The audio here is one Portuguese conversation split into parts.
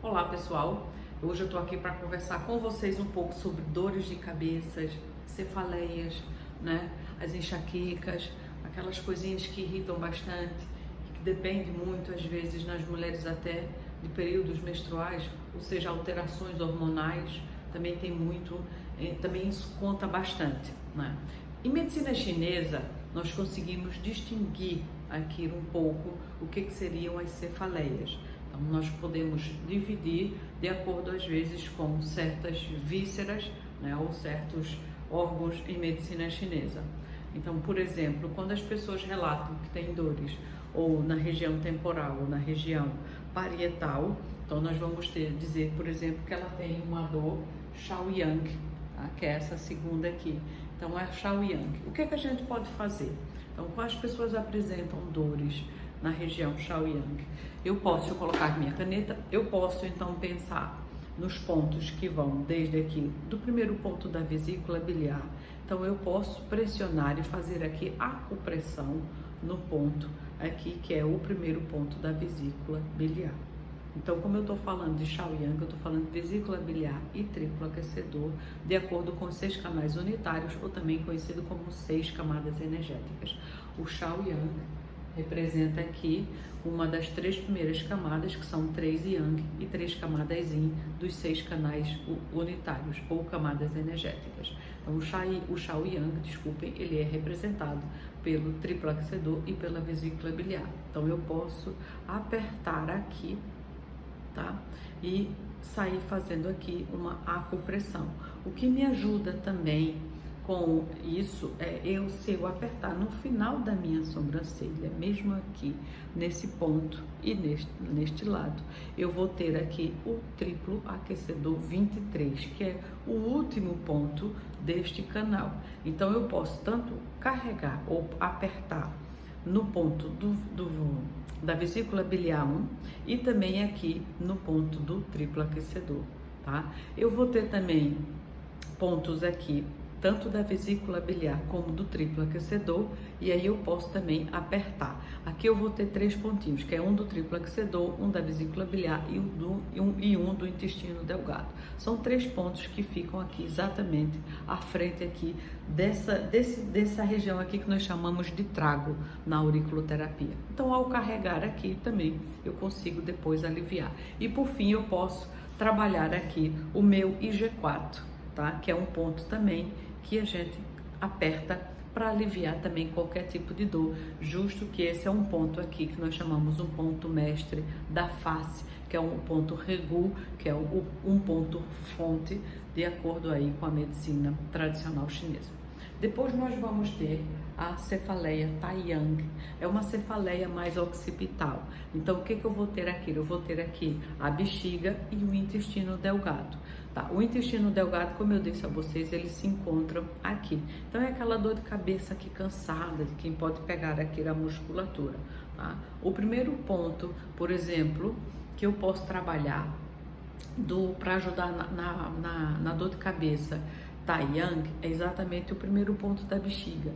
Olá pessoal, hoje eu estou aqui para conversar com vocês um pouco sobre dores de cabeça, cefaleias, né? As enxaquecas, aquelas coisinhas que irritam bastante, que depende muito às vezes nas mulheres até de períodos menstruais, ou seja, alterações hormonais, também tem muito, também isso conta bastante, né? Em medicina chinesa, nós conseguimos distinguir aqui um pouco o que seriam as cefaleias. Então, nós podemos dividir de acordo, às vezes, com certas vísceras, né, ou certos órgãos em medicina chinesa. Então, por exemplo, quando as pessoas relatam que têm dores ou na região temporal ou na região parietal, então nós vamos dizer, por exemplo, que ela tem uma dor Shaoyang, tá? Que é essa segunda aqui. Então, é a Shaoyang. O que é que a gente pode fazer? Então, quando as pessoas apresentam dores na região Shaoyang, eu posso colocar minha caneta, eu posso então pensar nos pontos que vão desde aqui, do primeiro ponto da vesícula biliar. Então eu posso pressionar e fazer aqui acupressão no ponto aqui, que é o primeiro ponto da vesícula biliar. Então, como eu estou falando de Shaoyang, eu estou falando de vesícula biliar e triplo aquecedor, de acordo com os 6 canais unitários, ou também conhecido como 6 camadas energéticas. O Shaoyang representa aqui uma das 3 primeiras camadas, que são 3 Yang e 3 camadas Yin dos 6 canais unitários ou camadas energéticas. Então, o Shaoyang, desculpem, ele é representado pelo triplo aquecedor e pela vesícula biliar. Então, eu posso apertar aqui, tá? E sair fazendo aqui uma acupressão. O que me ajuda também com isso se eu apertar no final da minha sobrancelha, mesmo aqui nesse ponto e neste lado, eu vou ter aqui o triplo aquecedor 23, que é o último ponto deste canal. Então eu posso tanto carregar ou apertar no ponto da vesícula biliar 1 e também aqui no ponto do triplo aquecedor, tá? Eu vou ter também pontos aqui tanto da vesícula biliar como do triplo aquecedor, e aí eu posso também apertar. Aqui eu vou ter 3 pontinhos, que é um do triplo aquecedor, um da vesícula biliar e um do intestino delgado. São 3 pontos que ficam aqui exatamente à frente aqui dessa região aqui que nós chamamos de trago na auriculoterapia. Então, ao carregar aqui também, eu consigo depois aliviar. E por fim, eu posso trabalhar aqui o meu IG4, tá? Que é um ponto também que a gente aperta para aliviar também qualquer tipo de dor, justo que esse é um ponto aqui que nós chamamos um ponto mestre da face, que é um ponto regu, que é um ponto fonte, de acordo aí com a medicina tradicional chinesa. Depois nós vamos ter a cefaleia Taiyang, é uma cefaleia mais occipital. Então, o que eu vou ter aqui? Eu vou ter aqui a bexiga e o intestino delgado. Tá? O intestino delgado, como eu disse a vocês, eles se encontram aqui. Então, é aquela dor de cabeça aqui cansada, de quem pode pegar aqui a musculatura. Tá? O primeiro ponto, por exemplo, que eu posso trabalhar para ajudar na dor de cabeça Taiyang, é exatamente o primeiro ponto da bexiga.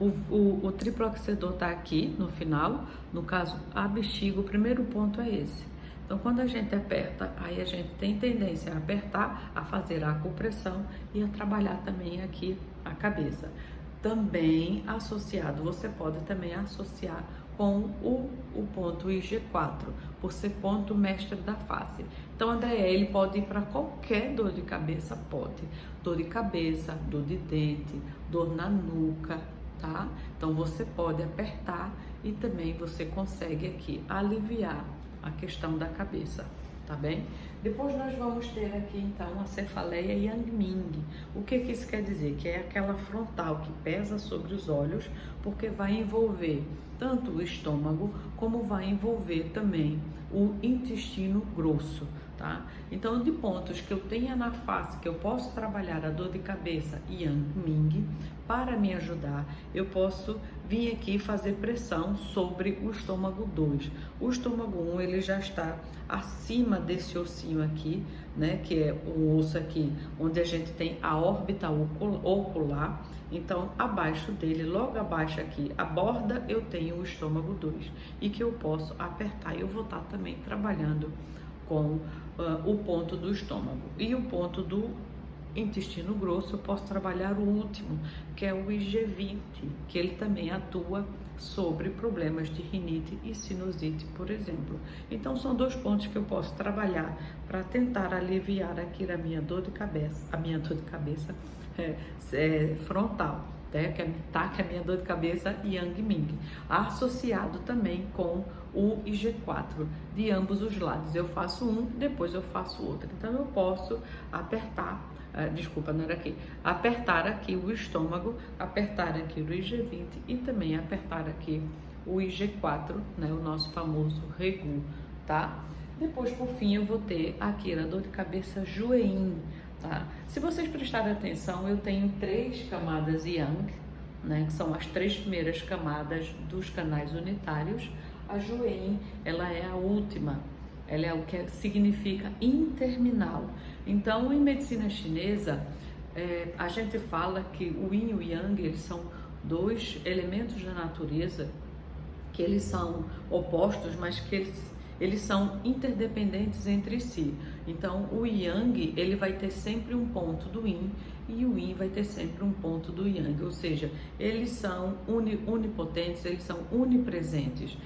O triplo aquecedor está aqui no final, no caso a bexiga, o primeiro ponto é esse. Então, quando a gente aperta, aí a gente tem tendência a apertar, a fazer a acupressão e a trabalhar também aqui a cabeça. Também associado, você pode também associar com o ponto IG4, por ser ponto mestre da face. Então, André, ele pode ir para qualquer dor de cabeça, pode. Dor de cabeça, dor de dente, dor na nuca, tá? Então, você pode apertar e também você consegue aqui aliviar a questão da cabeça, tá bem? Depois nós vamos ter aqui então a cefaleia Yang-Ming. O que isso quer dizer? Que é aquela frontal que pesa sobre os olhos, porque vai envolver tanto o estômago como vai envolver também o intestino grosso, tá? Então, de pontos que eu tenha na face, que eu posso trabalhar a dor de cabeça Yang-Ming, para me ajudar, eu posso vir aqui e fazer pressão sobre o estômago 2. O estômago 1, ele já está acima desse ossinho aqui, né, que é o osso aqui, onde a gente tem a órbita ocular. Então, abaixo dele, logo abaixo aqui, a borda, eu tenho o estômago 2, e que eu posso apertar. Eu vou estar também trabalhando com o ponto do estômago. E o ponto do intestino grosso eu posso trabalhar o último, que é o IG20, que ele também atua sobre problemas de rinite e sinusite, por exemplo. Então são 2 pontos que eu posso trabalhar para tentar aliviar aqui a minha dor de cabeça, frontal, né? Que é a minha dor de cabeça Yang Ming, associado também com o IG4 de ambos os lados. Eu faço um, depois eu faço outro. Então eu posso apertar, apertar aqui o estômago, apertar aqui o IG20 e também apertar aqui o IG4, né, o nosso famoso Regu, tá? Depois, por fim, eu vou ter aqui a dor de cabeça Jueyin, tá? Se vocês prestarem atenção, eu tenho 3 camadas Yang, né, que são as 3 primeiras camadas dos canais unitários. A Jueyin, ela é a última, ela é o que significa interminal. Então, em medicina chinesa, a gente fala que o Yin e o Yang, eles são 2 elementos da natureza, que eles são opostos, mas que eles são interdependentes entre si. Então, o Yang, ele vai ter sempre um ponto do Yin e o Yin vai ter sempre um ponto do Yang, ou seja, eles são unipotentes, eles são unipresentes,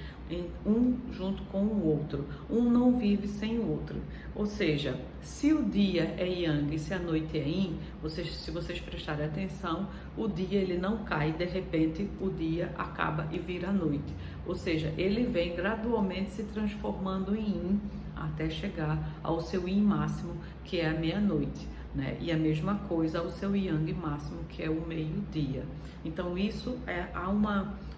um junto com o outro, um não vive sem o outro. Ou seja, se o dia é Yang e se a noite é Yin, se vocês prestarem atenção, o dia ele não cai, de repente o dia acaba e vira noite. Ou seja, ele vem gradualmente se transformando em Yin até chegar ao seu Yin máximo, que é a meia-noite, né? E a mesma coisa ao seu Yang máximo, que é o meio-dia. Então isso há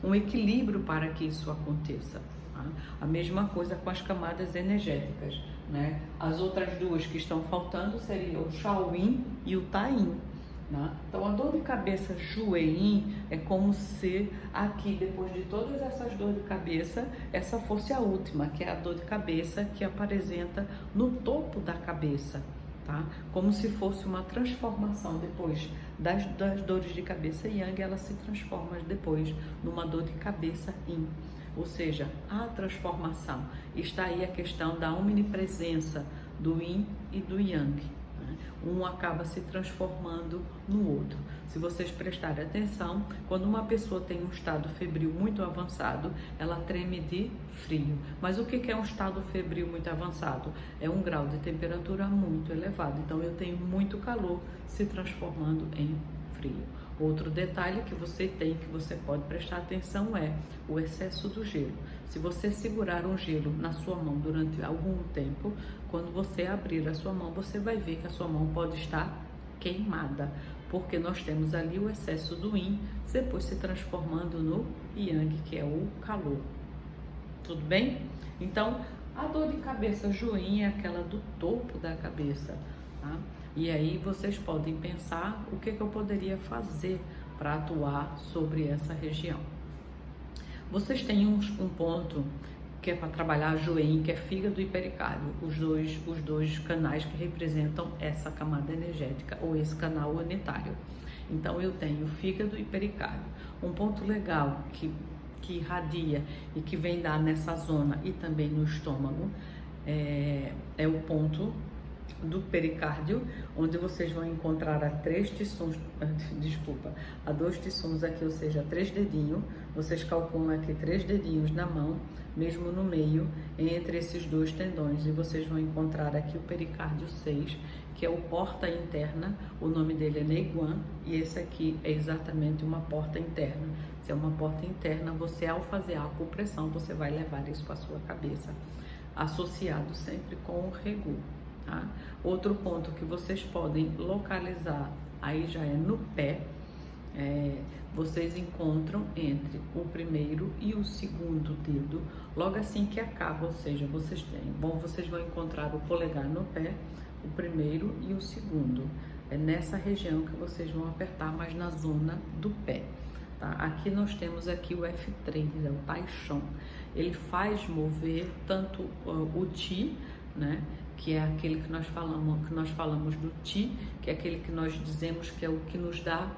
um equilíbrio para que isso aconteça, tá? A mesma coisa com as camadas energéticas, né? As outras 2 que estão faltando seriam o Shaoyin e o Taiyin, né? Então a dor de cabeça Jueyin é como se aqui, depois de todas essas dores de cabeça, essa fosse a última, que é a dor de cabeça que apresenta no topo da cabeça, tá? Como se fosse uma transformação depois das dores de cabeça Yang, ela se transforma depois numa dor de cabeça Yin. Ou seja, a transformação. Está aí a questão da omnipresença do Yin e do Yang, né? Um acaba se transformando no outro. Se vocês prestarem atenção, quando uma pessoa tem um estado febril muito avançado, ela treme de frio. Mas o que é um estado febril muito avançado? É um grau de temperatura muito elevado. Então eu tenho muito calor se transformando em frio. Outro detalhe que você pode prestar atenção é o excesso do gelo. Se você segurar um gelo na sua mão durante algum tempo, quando você abrir a sua mão, você vai ver que a sua mão pode estar queimada, porque nós temos ali o excesso do Yin, depois se transformando no Yang, que é o calor. Tudo bem? Então, a dor de cabeça Jueyin é aquela do topo da cabeça, tá? E aí vocês podem pensar o que eu poderia fazer para atuar sobre essa região. Vocês têm um ponto que é para trabalhar a Jueyin, que é fígado e pericárdio, os dois canais que representam essa camada energética ou esse canal unitário. Então eu tenho fígado e pericárdio. Um ponto legal que irradia e que vem dar nessa zona e também no estômago é o ponto do pericárdio, onde vocês vão encontrar a 2 tiçons aqui, ou seja, 3 dedinhos. Vocês calculam aqui 3 dedinhos na mão, mesmo no meio, entre esses 2 tendões, e vocês vão encontrar aqui o pericárdio 6, que é o porta interna. O nome dele é Neiguan, e esse aqui é exatamente uma porta interna. Se é uma porta interna, você, ao fazer a acupressão, você vai levar isso para a sua cabeça, associado sempre com o Regu. Tá? Outro ponto que vocês podem localizar, aí já é no pé, vocês encontram entre o primeiro e o segundo dedo, logo assim que acaba, ou seja, vocês vão encontrar o polegar no pé, o primeiro e o segundo. É nessa região que vocês vão apertar, mas na zona do pé. Tá? Aqui nós temos aqui o F3, é o Tai Chong. Ele faz mover tanto o Qi, né, que é aquele que nós falamos do Qi, que é aquele que nós dizemos que é o que nos dá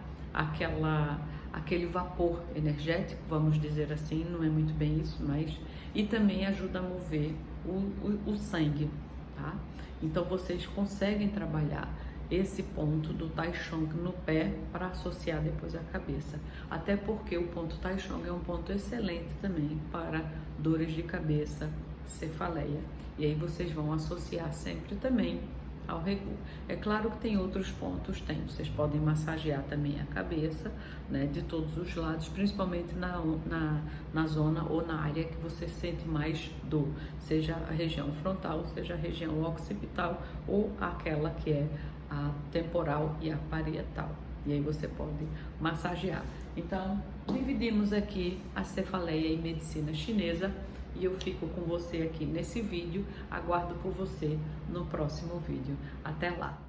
aquele vapor energético, vamos dizer assim, não é muito bem isso, mas... E também ajuda a mover o sangue, tá? Então vocês conseguem trabalhar esse ponto do Tai Chong no pé para associar depois a cabeça. Até porque o ponto Tai Chong é um ponto excelente também para dores de cabeça, cefaleia. E aí vocês vão associar sempre também ao Regu. É claro que tem outros pontos, vocês podem massagear também a cabeça, né, de todos os lados, principalmente na zona ou na área que você sente mais dor, seja a região frontal, seja a região occipital ou aquela que é a temporal e a parietal. E aí você pode massagear. Então, dividimos aqui a cefaleia em medicina chinesa. E eu fico com você aqui nesse vídeo, aguardo por você no próximo vídeo. Até lá!